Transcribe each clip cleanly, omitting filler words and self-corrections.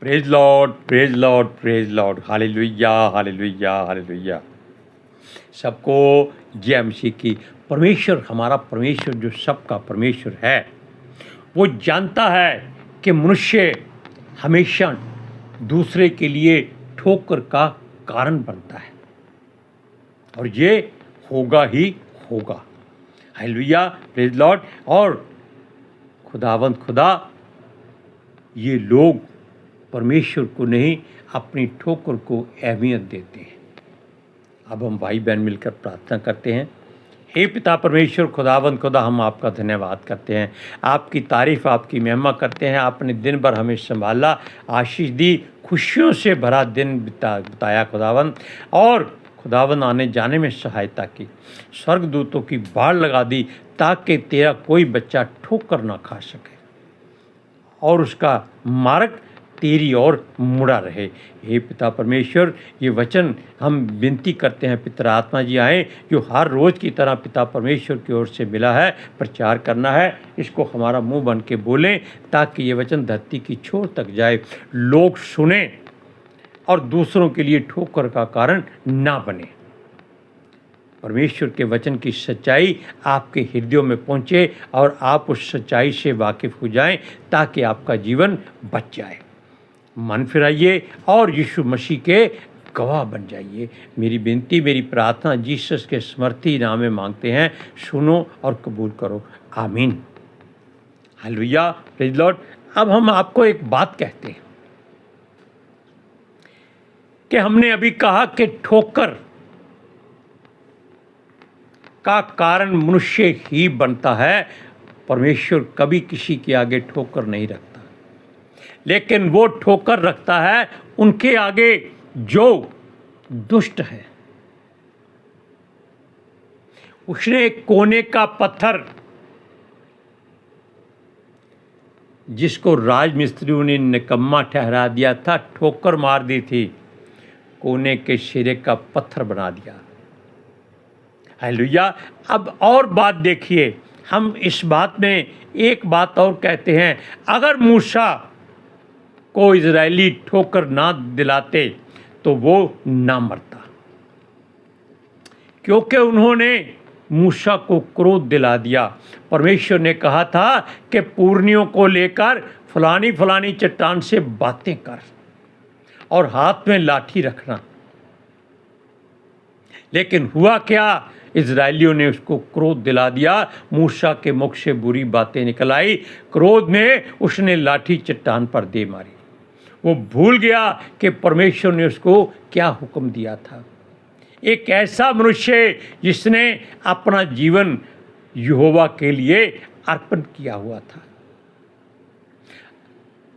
Praise Lord, praise Lord, praise Lord, hallelujah, hallelujah, hallelujah. सबको जय मसीह की। परमेश्वर, हमारा परमेश्वर जो सबका परमेश्वर है, वो जानता है कि मनुष्य हमेशा दूसरे के लिए ठोकर का कारण बनता है और ये होगा ही होगा। Hallelujah, praise Lord. और खुदावंद खुदा ये लोग परमेश्वर को नहीं, अपनी ठोकर को अहमियत देते हैं। अब हम भाई बहन मिलकर प्रार्थना करते हैं। हे पिता परमेश्वर, खुदावंद खुदा, हम आपका धन्यवाद करते हैं, आपकी तारीफ़, आपकी महिमा करते हैं। आपने दिन भर हमें संभाला, आशीष दी, खुशियों से भरा दिन बिताया खुदावंद, और खुदावंद आने जाने में सहायता की, स्वर्गदूतों की बाढ़ लगा दी ताकि तेरा कोई बच्चा ठोकर ना खा सके और उसका मार्ग तेरी ओर मुड़ा रहे। हे पिता परमेश्वर, ये वचन हम विनती करते हैं पिता आत्मा जी आए, जो हर रोज़ की तरह पिता परमेश्वर की ओर से मिला है, प्रचार करना है। इसको हमारा मुंह बन के बोलें ताकि ये वचन धरती की छोर तक जाए, लोग सुने और दूसरों के लिए ठोकर का कारण ना बने। परमेश्वर के वचन की सच्चाई आपके हृदयों में पहुँचे और आप उस सच्चाई से वाकिफ़ हो जाएं ताकि आपका जीवन बच जाए। मन फिराइए और यीशु मसीह के गवाह बन जाइए। मेरी विनती, मेरी प्रार्थना जीसस के समर्थी नाम में मांगते हैं, सुनो और कबूल करो, आमीन। Hallelujah, praise Lord. अब हम आपको एक बात कहते हैं कि हमने अभी कहा कि ठोकर का कारण मनुष्य ही बनता है। परमेश्वर कभी किसी के आगे ठोकर नहीं रखता, लेकिन वो ठोकर रखता है उनके आगे जो दुष्ट है। उसने एक कोने का पत्थर, जिसको राजमिस्त्रियों ने निकम्मा ठहरा दिया था, ठोकर मार दी थी, कोने के सिरे का पत्थर बना दिया। हालेलुया। अब और बात देखिए, हम इस बात में एक बात और कहते हैं, अगर मूसा को इजरायली ठोकर ना दिलाते तो वो ना मरता, क्योंकि उन्होंने मूसा को क्रोध दिला दिया। परमेश्वर ने कहा था कि पुरनियों को लेकर फलानी फलानी चट्टान से बातें कर और हाथ में लाठी रखना, लेकिन हुआ क्या? इजरायलियों ने उसको क्रोध दिला दिया, मूसा के मुख से बुरी बातें निकल आई, क्रोध में उसने लाठी चट्टान पर दे मारी। वो भूल गया कि परमेश्वर ने उसको क्या हुक्म दिया था। एक ऐसा मनुष्य जिसने अपना जीवन यहोवा के लिए अर्पण किया हुआ था।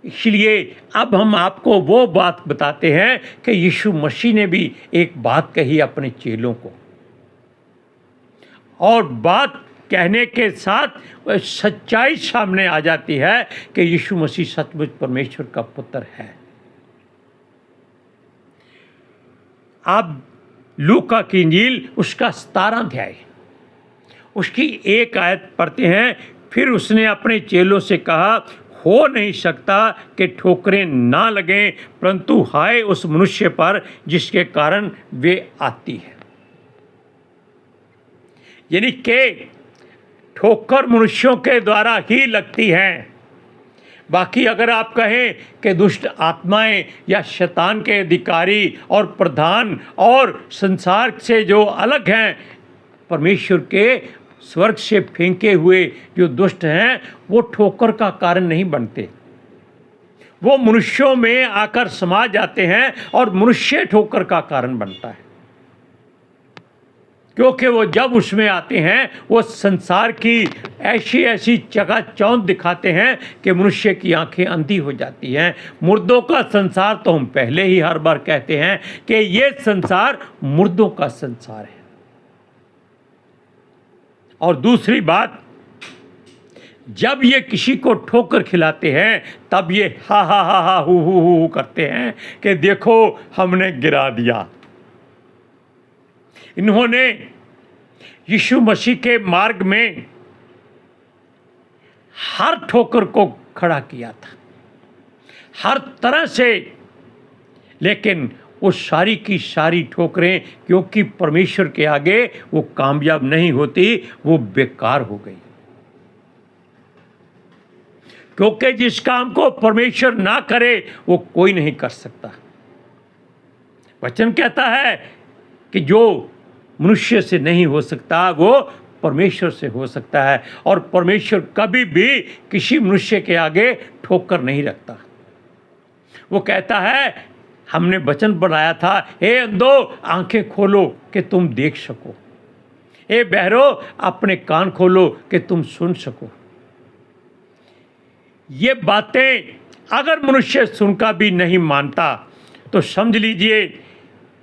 इसलिए अब हम आपको वो बात बताते हैं कि यीशु मसीह ने भी एक बात कही अपने चेलों को, और बात कहने के साथ सच्चाई सामने आ जाती है कि यीशु मसीह सचमुच परमेश्वर का पुत्र है। आप लूका की इंजील उसका 17 अध्याय उसकी 1 आयत पढ़ते हैं। फिर उसने अपने चेलों से कहा, हो नहीं सकता कि ठोकरें ना लगें, परंतु हाय उस मनुष्य पर जिसके कारण वे आती है। यानी कि ठोकर मनुष्यों के द्वारा ही लगती हैं। बाकी अगर आप कहें कि दुष्ट आत्माएं या शैतान के अधिकारी और प्रधान और संसार से जो अलग हैं, परमेश्वर के स्वर्ग से फेंके हुए जो दुष्ट हैं, वो ठोकर का कारण नहीं बनते। वो मनुष्यों में आकर समा जाते हैं और मनुष्य ठोकर का कारण बनता है, क्योंकि वो जब उसमें आते हैं वो संसार की ऐसी ऐसी चकाचौंध दिखाते हैं कि मनुष्य की आंखें अंधी हो जाती हैं। मुर्दों का संसार तो हम पहले ही हर बार कहते हैं कि ये संसार मुर्दों का संसार है। और दूसरी बात, जब ये किसी को ठोकर खिलाते हैं तब ये हा हा हा हा हु हु हु करते हैं कि देखो हमने गिरा दिया। इन्होंने यीशु मसीह के मार्ग में हर ठोकर को खड़ा किया था, हर तरह से, लेकिन वो सारी की सारी ठोकरें क्योंकि परमेश्वर के आगे वो कामयाब नहीं होती, वो बेकार हो गई। क्योंकि जिस काम को परमेश्वर ना करे वो कोई नहीं कर सकता। वचन कहता है कि जो मनुष्य से नहीं हो सकता वो परमेश्वर से हो सकता है, और परमेश्वर कभी भी किसी मनुष्य के आगे ठोकर नहीं रखता। वो कहता है, हमने वचन बनाया था, हे अंधो आंखें खोलो कि तुम देख सको, हे बहरो अपने कान खोलो कि तुम सुन सको। ये बातें अगर मनुष्य सुनकर भी नहीं मानता तो समझ लीजिए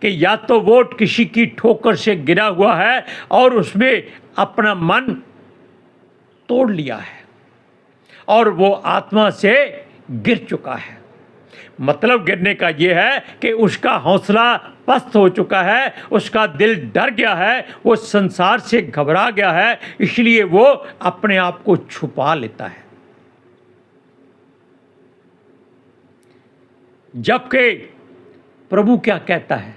कि या तो वो किसी की ठोकर से गिरा हुआ है और उसमें अपना मन तोड़ लिया है और वो आत्मा से गिर चुका है। मतलब गिरने का ये है कि उसका हौसला पस्त हो चुका है, उसका दिल डर गया है, वो संसार से घबरा गया है, इसलिए वो अपने आप को छुपा लेता है। जबकि प्रभु क्या कहता है,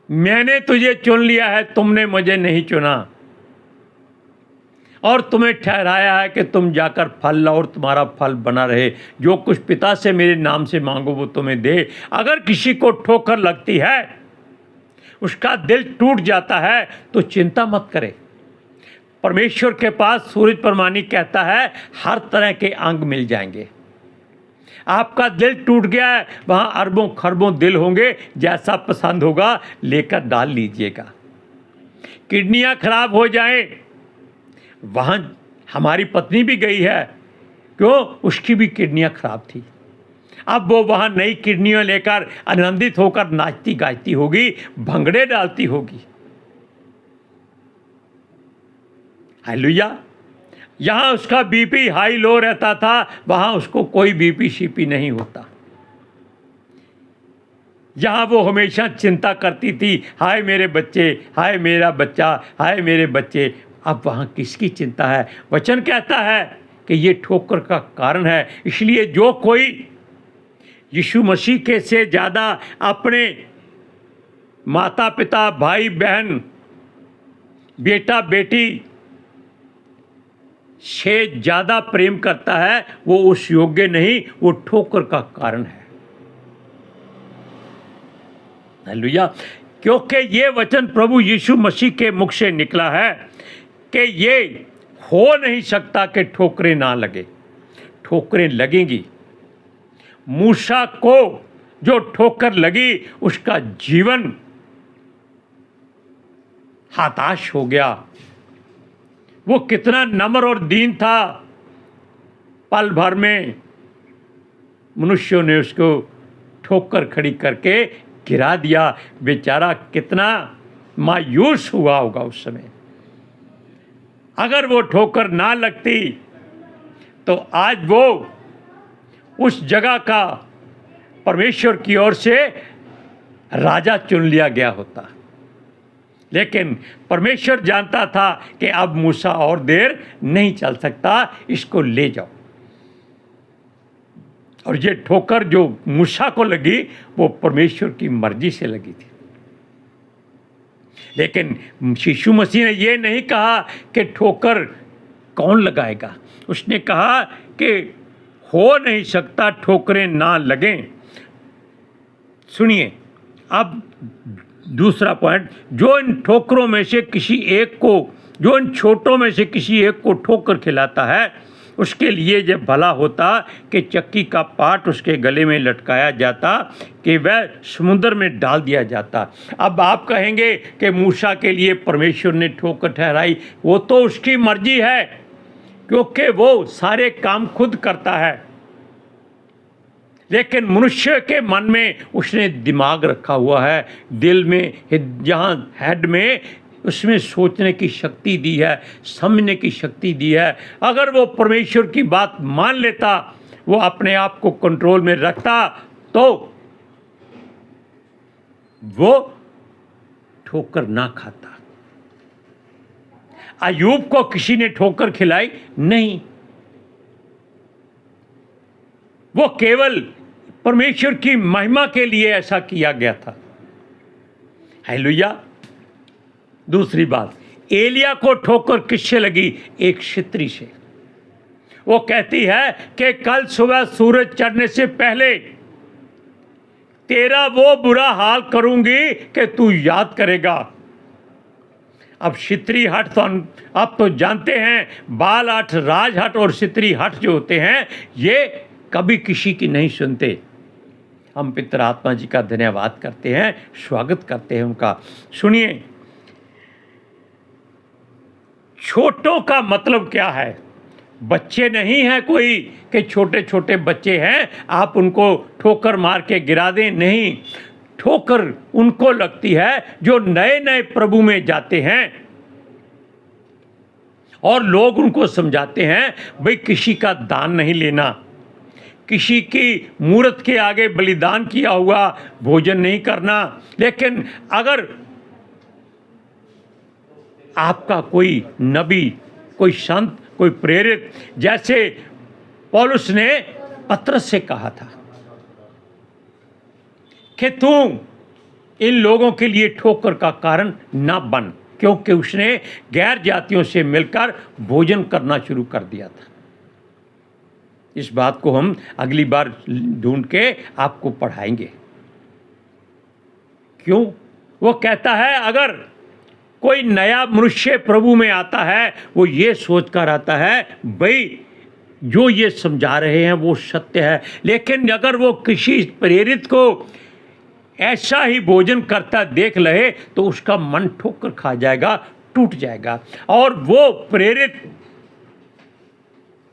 मैंने तुझे चुन लिया है, तुमने मुझे नहीं चुना, और तुम्हें ठहराया है कि तुम जाकर फल लाओ और तुम्हारा फल बना रहे। जो कुछ पिता से मेरे नाम से मांगो वो तुम्हें दे। अगर किसी को ठोकर लगती है, उसका दिल टूट जाता है, तो चिंता मत करे। परमेश्वर के पास सूरज परमानी कहता है हर तरह के अंग मिल जाएंगे। आपका दिल टूट गया है, वहाँ अरबों खरबों दिल होंगे, जैसा पसंद होगा लेकर डाल लीजिएगा। किडनियाँ खराब हो जाएं, वहाँ हमारी पत्नी भी गई है, क्यों? उसकी भी किडनियाँ खराब थी। अब वो वहाँ नई किडनियाँ लेकर आनंदित होकर नाचती गाती होगी, भंगड़े डालती होगी। हालेलुया। यहाँ उसका बीपी हाई लो रहता था, वहाँ उसको कोई बीपी शीपी नहीं होता। यहाँ वो हमेशा चिंता करती थी, हाय मेरे बच्चे, हाय मेरा बच्चा, हाय मेरे बच्चे। अब वहाँ किसकी चिंता है? वचन कहता है कि ये ठोकर का कारण है। इसलिए जो कोई यीशु मसीह के से ज़्यादा अपने माता पिता, भाई बहन, बेटा बेटी से ज़्यादा प्रेम करता है, वो उस योग्य नहीं, वो ठोकर का कारण है। हालेलुया। क्योंकि ये वचन प्रभु यीशु मसीह के मुख से निकला है कि ये हो नहीं सकता कि ठोकरें ना लगे। ठोकरें लगेंगी। मूसा को जो ठोकर लगी, उसका जीवन हताश हो गया। वो कितना नम्र और दीन था, पल भर में मनुष्यों ने उसको ठोकर खड़ी करके गिरा दिया। बेचारा कितना मायूस हुआ होगा उस समय। अगर वो ठोकर ना लगती तो आज वो उस जगह का परमेश्वर की ओर से राजा चुन लिया गया होता। लेकिन परमेश्वर जानता था कि अब मूसा और देर नहीं चल सकता, इसको ले जाओ। और ये ठोकर जो मूसा को लगी, वो परमेश्वर की मर्जी से लगी थी। लेकिन यीशु मसीह ने ये नहीं कहा कि ठोकर कौन लगाएगा। उसने कहा कि हो नहीं सकता ठोकरें ना लगें। सुनिए अब दूसरा पॉइंट, जो इन ठोकरों में से किसी एक को, जो इन छोटों में से किसी एक को ठोकर खिलाता है, उसके लिए जब भला होता कि चक्की का पाट उसके गले में लटकाया जाता, कि वह समुद्र में डाल दिया जाता। अब आप कहेंगे कि मूसा के लिए परमेश्वर ने ठोकर ठहराई, वो तो उसकी मर्जी है, क्योंकि वो सारे काम खुद करता है। लेकिन मनुष्य के मन में उसने दिमाग रखा हुआ है, दिल में, जहाँ हेड में उसमें सोचने की शक्ति दी है, समझने की शक्ति दी है। अगर वो परमेश्वर की बात मान लेता, वो अपने आप को कंट्रोल में रखता, तो वो ठोकर ना खाता। अय्यूब को किसी ने ठोकर खिलाई नहीं। वो केवल परमेश्वर की महिमा के लिए ऐसा किया गया था। हालेलुया। दूसरी बात, एलिया को ठोकर किससे लगी? एक स्त्री से। वो कहती है कि कल सुबह सूरज चढ़ने से पहले तेरा वो बुरा हाल करूंगी कि तू याद करेगा। अब सित्री हट तो आप तो जानते हैं, बाल हट, राज हट और सित्री हट जो होते हैं, ये कभी किसी की नहीं सुनते। हम पितर आत्मा जी का धन्यवाद करते हैं, स्वागत करते हैं उनका। सुनिए, छोटों का मतलब क्या है? बच्चे नहीं हैं कोई कि छोटे छोटे बच्चे हैं आप उनको ठोकर मार के गिरा दें, नहीं। ठोकर उनको लगती है जो नए नए प्रभु में जाते हैं और लोग उनको समझाते हैं भाई किसी का दान नहीं लेना, किसी की मूर्त के आगे बलिदान किया हुआ भोजन नहीं करना। लेकिन अगर आपका कोई नबी, कोई संत, कोई प्रेरित, जैसे पौलुस ने पतरस से कहा था कि तू इन लोगों के लिए ठोकर का कारण ना बन, क्योंकि उसने गैर जातियों से मिलकर भोजन करना शुरू कर दिया था। इस बात को हम अगली बार ढूंढ के आपको पढ़ाएंगे। क्यों? वो कहता है अगर कोई नया मनुष्य प्रभु में आता है, वो ये सोच कर आता है भाई जो ये समझा रहे हैं वो सत्य है। लेकिन अगर वो किसी प्रेरित को ऐसा ही भोजन करता देख लहे तो उसका मन ठोकर खा जाएगा, टूट जाएगा, और वो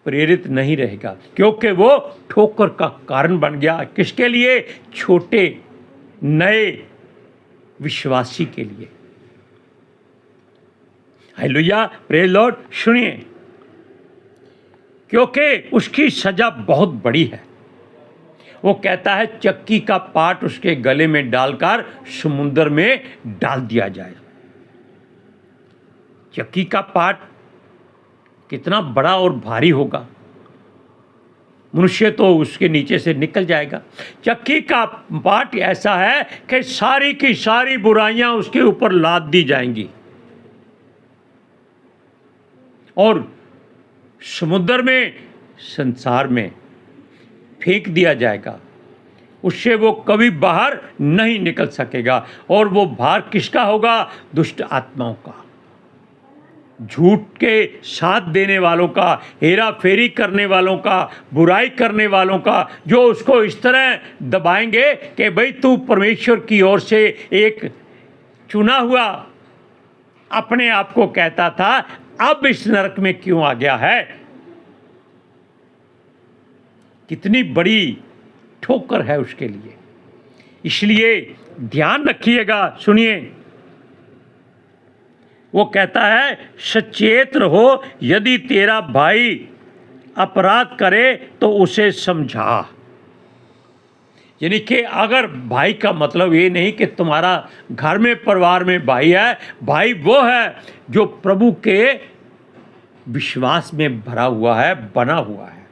प्रेरित नहीं रहेगा, क्योंकि वो ठोकर का कारण बन गया। किसके लिए? छोटे नए विश्वासी के लिए। Hallelujah, praise Lord. सुनिए, क्योंकि उसकी सजा बहुत बड़ी है। वो कहता है चक्की का पाट उसके गले में डालकर समुद्र में डाल दिया जाए। चक्की का पाट कितना बड़ा और भारी होगा, मनुष्य तो उसके नीचे से निकल जाएगा। चक्की का पाट ऐसा है कि सारी की सारी बुराइयां उसके ऊपर लाद दी जाएंगी और समुद्र में, संसार में फेंक दिया जाएगा। उससे वो कभी बाहर नहीं निकल सकेगा। और वो भार किसका होगा? दुष्ट आत्माओं का, झूठ के साथ देने वालों का, हेरा फेरी करने वालों का, बुराई करने वालों का, जो उसको इस तरह दबाएंगे कि भाई तू परमेश्वर की ओर से एक चुना हुआ अपने आप को कहता था, अब इस नरक में क्यों आ गया है? कितनी बड़ी ठोकर है उसके लिए। इसलिए ध्यान रखिएगा। सुनिए, वो कहता है सचेत रहो, यदि तेरा भाई अपराध करे तो उसे समझा। यानी कि अगर भाई का मतलब ये नहीं कि तुम्हारा घर में परिवार में भाई है, भाई वो है जो प्रभु के विश्वास में भरा हुआ है, बना हुआ है,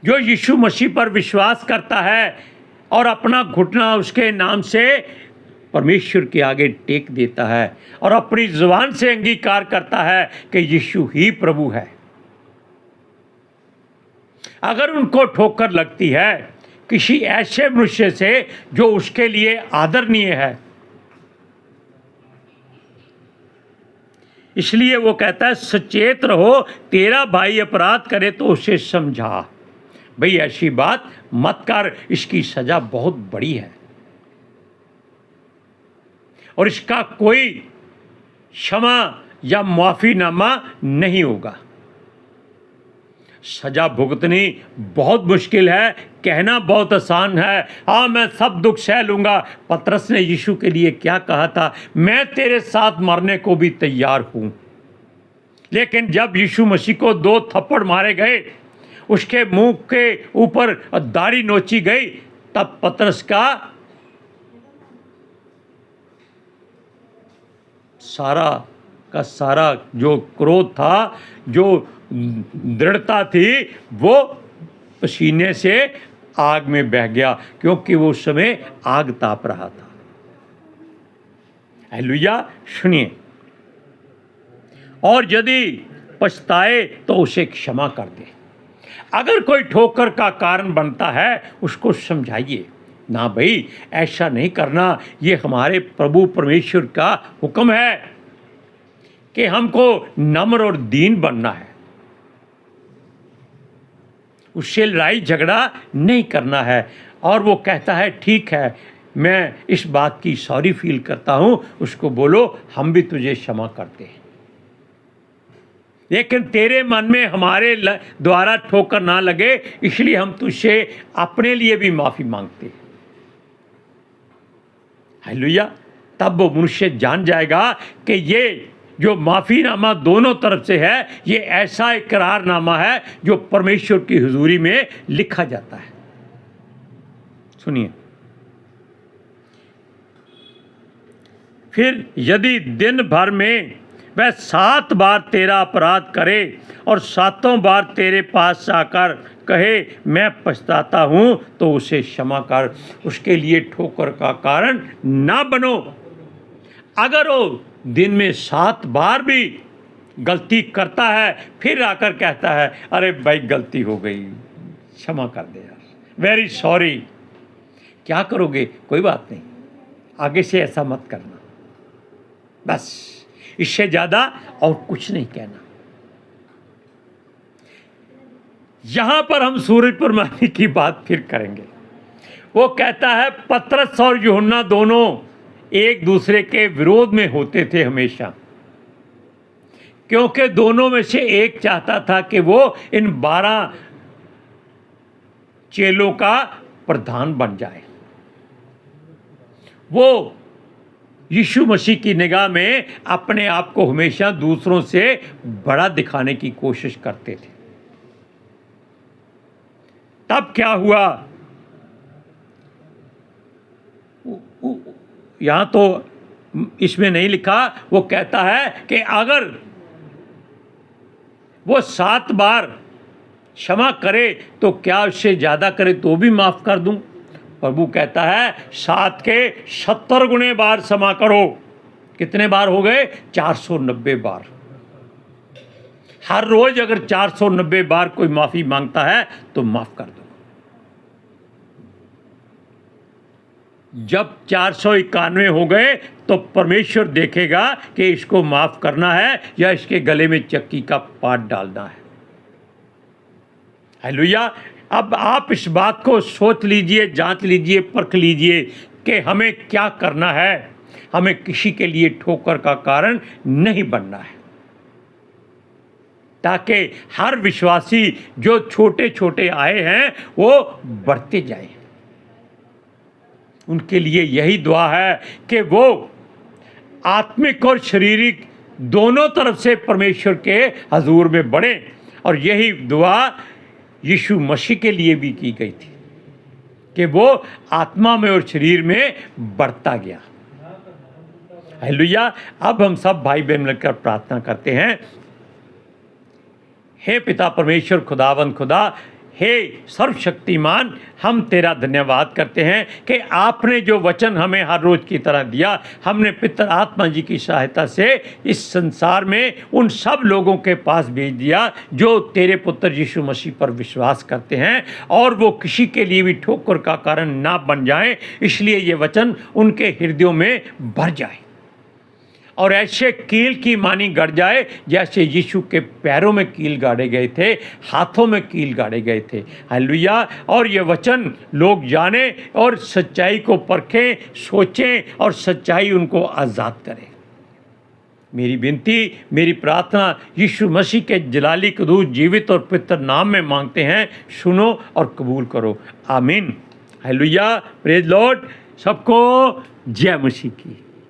जो यीशु मसीह पर विश्वास करता है और अपना घुटना उसके नाम से परमेश्वर के आगे टेक देता है और अपनी जुबान से अंगीकार करता है कि यीशु ही प्रभु है। अगर उनको ठोकर लगती है किसी ऐसे मनुष्य से जो उसके लिए आदरणीय है, इसलिए वो कहता है सचेत रहो, तेरा भाई अपराध करे तो उसे समझा। भाई ऐसी बात मत कर, इसकी सजा बहुत बड़ी है और इसका कोई क्षमा या माफीनामा नहीं होगा। सजा भुगतनी बहुत मुश्किल है, कहना बहुत आसान है, हाँ मैं सब दुख सह लूँगा। पतरस ने यीशु के लिए क्या कहा था? मैं तेरे साथ मरने को भी तैयार हूँ। लेकिन जब यीशु मसीह को 2 थप्पड़ मारे गए, उसके मुंह के ऊपर दाढ़ी नोची गई, तब पतरस का सारा जो क्रोध था, जो दृढ़ता थी, वो पसीने से आग में बह गया, क्योंकि वो उस समय आग ताप रहा था। हालेलुया। सुनिए, और यदि पछताए तो उसे क्षमा कर दे। अगर कोई ठोकर का कारण बनता है उसको समझाइए, ना भाई ऐसा नहीं करना, ये हमारे प्रभु परमेश्वर का हुक्म है कि हमको नम्र और दीन बनना है, उससे लड़ाई झगड़ा नहीं करना है। और वो कहता है ठीक है, मैं इस बात की सॉरी फील करता हूँ, उसको बोलो हम भी तुझे क्षमा करते हैं, लेकिन तेरे मन में हमारे द्वारा ठोकर ना लगे, इसलिए हम तुझसे अपने लिए भी माफ़ी मांगते हैं। हालेलुया। तब वो मनुष्य जान जाएगा कि ये जो माफ़ीनामा दोनों तरफ से है, ये ऐसा इकरारनामा है जो परमेश्वर की हुजूरी में लिखा जाता है। सुनिए, फिर यदि दिन भर में वह 7 बार तेरा अपराध करे और 7 बार तेरे पास आकर कहे मैं पछताता हूँ, तो उसे क्षमा कर, उसके लिए ठोकर का कारण ना बनो। अगर वो दिन में 7 बार भी गलती करता है, फिर आकर कहता है अरे भाई गलती हो गई, क्षमा कर दे यार, वेरी सॉरी, क्या करोगे? कोई बात नहीं, आगे से ऐसा मत करना, बस इससे ज़्यादा और कुछ नहीं कहना। यहाँ पर हम सूरज परमानी की बात फिर करेंगे। वो कहता है पतरस और यूहन्ना दोनों एक दूसरे के विरोध में होते थे हमेशा, क्योंकि दोनों में से एक चाहता था कि वो इन 12 चेलों का प्रधान बन जाए। वो यीशु मसीह की निगाह में अपने आप को हमेशा दूसरों से बड़ा दिखाने की कोशिश करते थे। तब क्या हुआ? यहां तो इसमें नहीं लिखा, वो कहता है कि अगर वो 7 बार क्षमा करे तो क्या उससे ज़्यादा करे तो भी माफ़ कर दूं? प्रभु कहता है 7 के 70 गुणे बार क्षमा करो। कितने बार हो गए? 490 बार। हर रोज अगर 490 बार कोई माफ़ी मांगता है तो माफ़ कर दो। जब 491 हो गए तो परमेश्वर देखेगा कि इसको माफ़ करना है या इसके गले में चक्की का पाट डालना है। हालेलुया। अब आप इस बात को सोच लीजिए, जांच लीजिए, परख लीजिए कि हमें क्या करना है। हमें किसी के लिए ठोकर का कारण नहीं बनना है, ताकि हर विश्वासी जो छोटे छोटे आए हैं वो बढ़ते जाए। उनके लिए यही दुआ है कि वो आत्मिक और शारीरिक दोनों तरफ से परमेश्वर के हजूर में बढ़े। और यही दुआ यीशु मसीह के लिए भी की गई थी कि वो आत्मा में और शरीर में बढ़ता गया। हालेलुया। अब हम सब भाई बहन मिलकर प्रार्थना करते हैं। हे पिता परमेश्वर, खुदावंद खुदा, हे सर्वशक्तिमान, हम तेरा धन्यवाद करते हैं कि आपने जो वचन हमें हर रोज़ की तरह दिया, हमने पितर आत्मा जी की सहायता से इस संसार में उन सब लोगों के पास भेज दिया जो तेरे पुत्र यीशु मसीह पर विश्वास करते हैं, और वो किसी के लिए भी ठोकर का कारण ना बन जाएं। इसलिए ये वचन उनके हृदयों में भर जाए और ऐसे कील की मानी गड़ जाए जैसे यीशु के पैरों में कील गाड़े गए थे, हाथों में कील गाड़े गए थे। हालेलुया। और ये वचन लोग जाने और सच्चाई को परखें, सोचें और सच्चाई उनको आज़ाद करे। मेरी विनती, मेरी प्रार्थना यीशु मसीह के जलाली कदूस जीवित और पवित्र नाम में मांगते हैं। सुनो और कबूल करो। आमीन। हालेलुया। Praise Lord. सबको जय मसीह की।